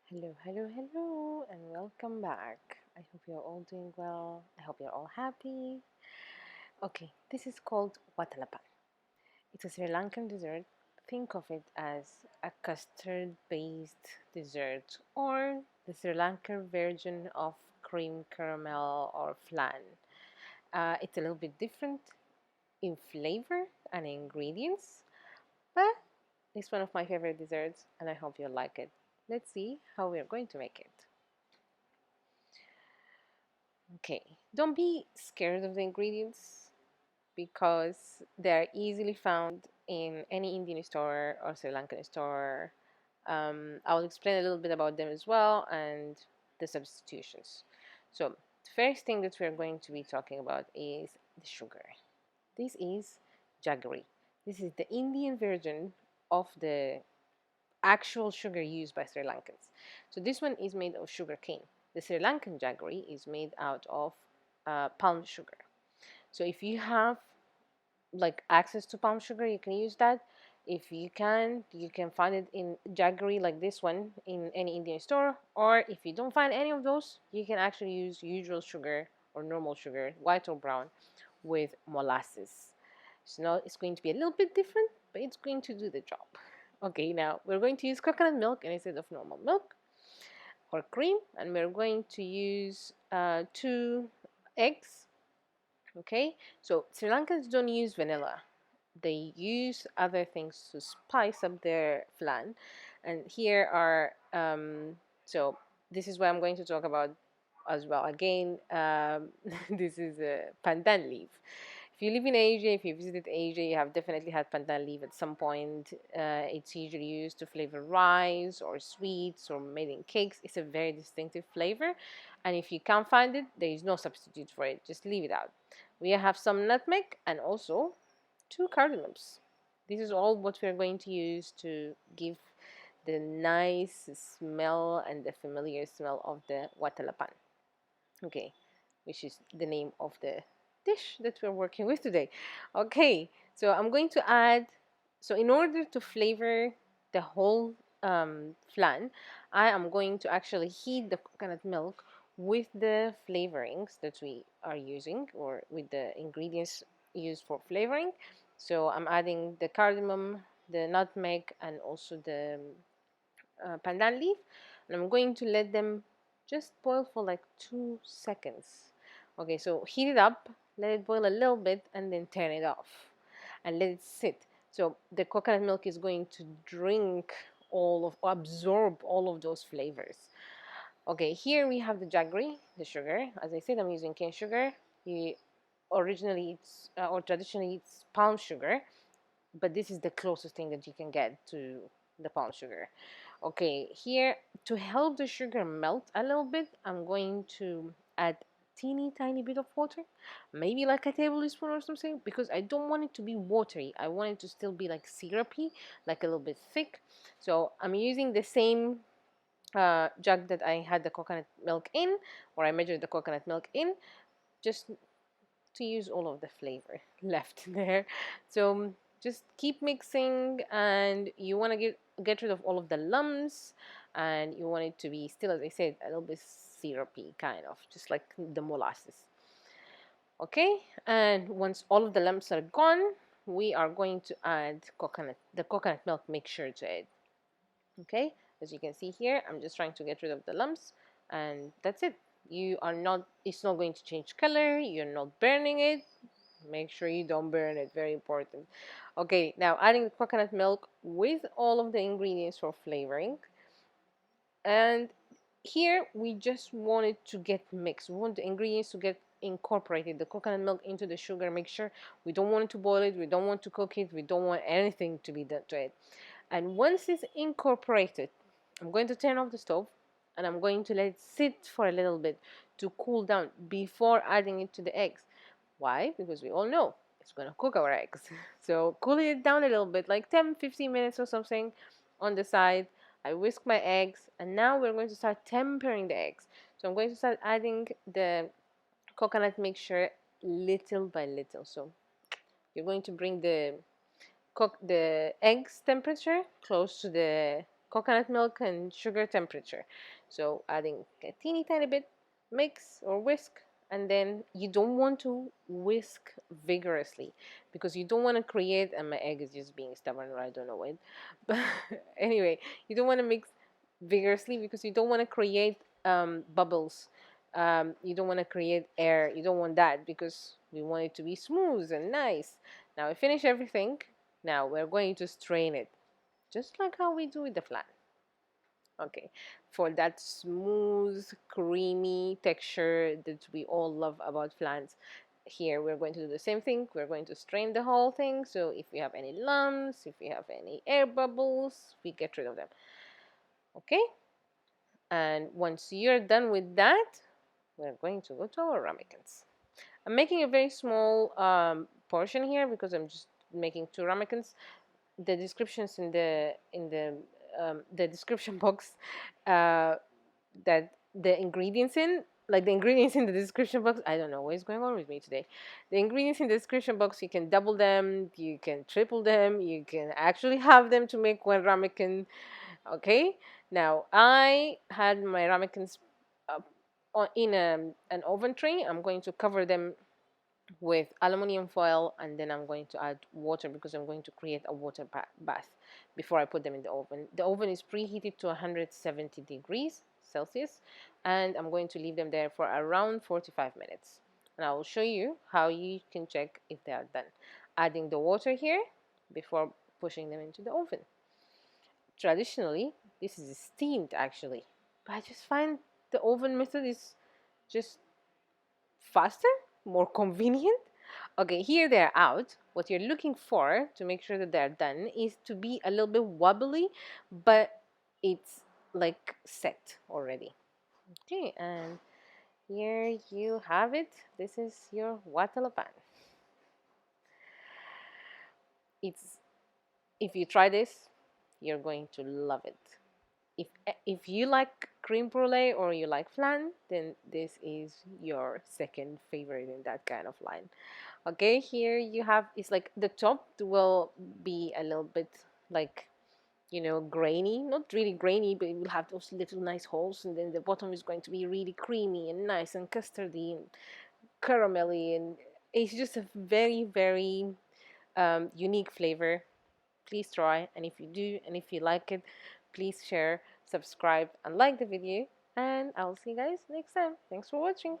Hello, hello, hello, and welcome back. I hope you're all doing well. I hope you're all happy. Okay, this is called Watalappan. It's a Sri Lankan dessert. Think of it as a custard based dessert or the Sri Lankan version of cream caramel or flan. It's a little bit different in flavor and ingredients, but it's one of my favorite desserts and I hope you'll like it. Let's see how we're going to make it. Okay, don't be scared of the ingredients because they're easily found in any Indian store or Sri Lankan store. I'll explain a little bit about them as well and the substitutions. So, the first thing that we're going to be talking about is the sugar. This is jaggery. This is the Indian version of the actual sugar used by Sri Lankans. So this one is made of sugar cane. The Sri Lankan jaggery is made out of palm sugar. So if you have like access to palm sugar, you can use that. If you can find it in jaggery like this one in any Indian store. Or if you don't find any of those, you can actually use usual sugar or normal sugar, white or brown, with molasses. So now it's going to be a little bit different, but it's going to do the job. Okay, now we're going to use coconut milk instead of normal milk or cream, and we're going to use 2 eggs. Okay, so Sri Lankans don't use vanilla, they use other things to spice up their flan. And here are, so this is what I'm going to talk about as well. Again, this is a pandan leaf. If you live in Asia, if you visited Asia, you have definitely had pandan leaf at some point. It's usually used to flavor rice or sweets or made in cakes. It's a very distinctive flavor. And if you can't find it, there is no substitute for it. Just leave it out. We have some nutmeg and also 2 cardamoms. This is all what we're going to use to give the nice smell and the familiar smell of the Watalappan. Okay, which is the name of the dish that we're working with today. Okay, so I'm going to add, so in order to flavor the whole flan, I am going to actually heat the coconut milk with the flavorings that we are using or with the ingredients used for flavoring. So I'm adding the cardamom, the nutmeg, and also the pandan leaf, and I'm going to let them just boil for like 2 seconds. Okay, so heat it up, let it boil a little bit, and then turn it off and let it sit. So the coconut milk is going to drink all of, or absorb all of those flavors. Okay, here we have the jaggery, the sugar. As I said, I'm using cane sugar. You, originally, it's or traditionally, it's palm sugar, but this is the closest thing that you can get to the palm sugar. Okay, here to help the sugar melt a little bit, I'm going to add teeny tiny bit of water, maybe like a tablespoon or something, because I don't want it to be watery. I want it to still be like syrupy, like a little bit thick. So I'm using the same jug that I had the coconut milk in, or I measured the coconut milk in, just to use all of the flavor left there. So just keep mixing, and you want to get rid of all of the lumps, and you want it to be still, as I said, a little bit syrupy, kind of just like the molasses. Okay, and once all of the lumps are gone, we are going to add the coconut milk mixture to it. Okay, as you can see here, I'm just trying to get rid of the lumps, and that's it. You are not, it's not going to change color, you're not burning it. Make sure you don't burn it, very important. Okay, now adding the coconut milk with all of the ingredients for flavoring. And here we just want it to get mixed. We want the ingredients to get incorporated, the coconut milk into the sugar mixture. We don't want it to boil it, we don't want to cook it, we don't want anything to be done to it. And once it's incorporated, I'm going to turn off the stove and I'm going to let it sit for a little bit to cool down before adding it to the eggs. Why? Because we all know it's going to cook our eggs. So cooling it down a little bit, like 10-15 minutes or something on the side. I whisk my eggs, and now we're going to start tempering the eggs. So I'm going to start adding the coconut mixture little by little. So you're going to bring the eggs temperature close to the coconut milk and sugar temperature. So adding a teeny tiny bit, mix or whisk, and then you don't want to whisk vigorously because you don't want to create, and my egg is just being stubborn or I don't know it, but anyway, you don't want to mix vigorously because you don't want to create bubbles. You don't want to create air. You don't want that because we want it to be smooth and nice. Now I finish everything. Now we're going to strain it, just like how we do with the flan. Okay, for that smooth, creamy texture that we all love about flans. Here we're going to do the same thing. We're going to strain the whole thing. So if we have any lumps, if we have any air bubbles, we get rid of them. Okay, and once you're done with that, we're going to go to our ramekins. I'm making a very small portion here because I'm just making 2 ramekins. The descriptions in the description box, that the ingredients in, like the ingredients in the description box, I don't know what is going on with me today. The ingredients in the description box, you can double them, you can triple them, you can actually have them to make 1 ramekin. Okay, now I had my ramekins in an oven tray. I'm going to cover them with aluminum foil, and then I'm going to add water because I'm going to create a water bath before I put them in the oven. The oven is preheated to 170 degrees Celsius, and I'm going to leave them there for around 45 minutes. And I will show you how you can check if they are done. Adding the water here before pushing them into the oven. Traditionally, this is steamed actually, but I just find the oven method is just faster, more convenient. Okay, here they're out. What you're looking for to make sure that they're done is to be a little bit wobbly, but it's like set already. Okay, and here you have it. This is your Watalappan. It's, if you try this, you're going to love it. If you like creme brulee or you like flan, then this is your second favorite in that kind of line. Okay, here you have, it's like the top will be a little bit like, you know, grainy, not really grainy, but it will have those little nice holes, and then the bottom is going to be really creamy and nice and custardy and caramelly, and it's just a very, very unique flavor. Please try, and if you do, and if you like it, please share, subscribe, and like the video, and I will see you guys next time. Thanks for watching.